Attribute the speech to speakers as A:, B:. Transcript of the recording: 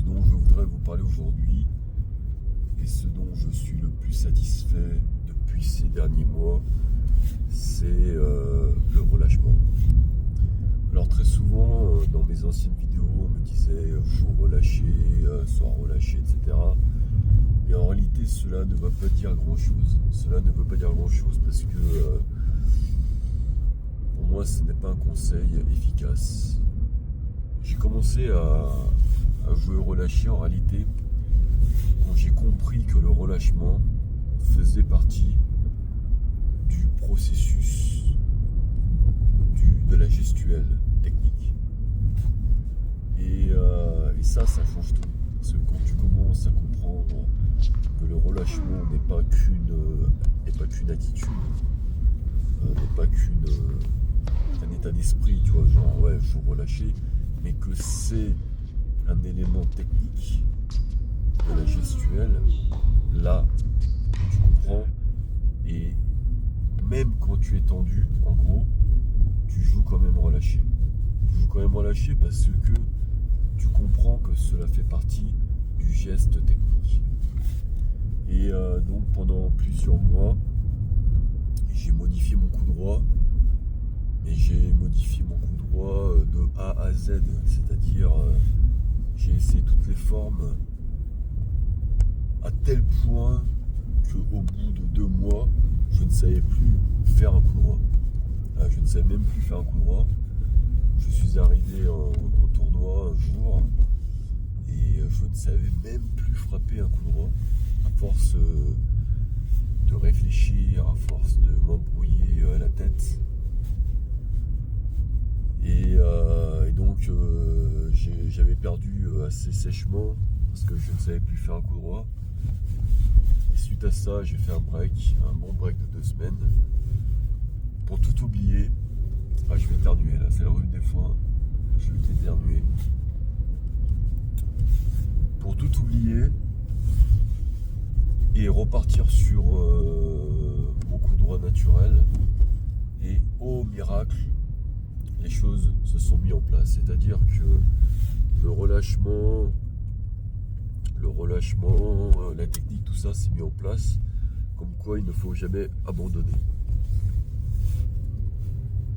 A: ce dont je voudrais vous parler aujourd'hui et ce dont je suis le plus satisfait depuis ces derniers mois, c'est le relâchement. Alors très souvent, dans mes anciennes vidéos, on me disait faut relâcher, sois relâché, etc. Et en réalité, cela ne veut pas dire grand-chose. Cela ne veut pas dire grand-chose parce que pour moi, ce n'est pas un conseil efficace. J'ai commencé à jouer au relâché en réalité quand j'ai compris que le relâchement faisait partie du processus de la gestuelle technique. Et ça change tout. Parce que quand tu commences à comprendre que le relâchement n'est pas qu'une attitude, n'est pas qu'un état d'esprit, tu vois, genre ouais, il faut relâcher, mais que c'est un élément technique de la gestuelle, là, tu comprends, et même quand tu es tendu, en gros, tu joues quand même relâché. Tu joues quand même relâché parce que tu comprends que cela fait partie du geste technique. Et donc pendant plusieurs mois, j'ai modifié mon coup droit, mais j'ai modifié mon coup droit de A à Z, c'est-à-dire j'ai essayé toutes les formes à tel point qu'au bout de 2 mois, je ne savais plus faire un coup droit. Je ne savais même plus faire un coup droit. Je suis arrivé au tournoi un jour et je ne savais même plus frapper un coup droit à force de réfléchir, à force de m'embrouiller la tête. Et donc j'avais perdu assez sèchement parce que je ne savais plus faire un coup droit. Et suite à ça, j'ai fait un bon break de 2 semaines pour tout oublier. Je vais éternuer là, c'est la rhume des foins. Je vais t'éternuer. Pour tout oublier et repartir sur mon coup droit naturel. Et au miracle, les choses se sont mises en place. C'est-à-dire que le relâchement, la technique, tout ça s'est mis en place. Comme quoi il ne faut jamais abandonner.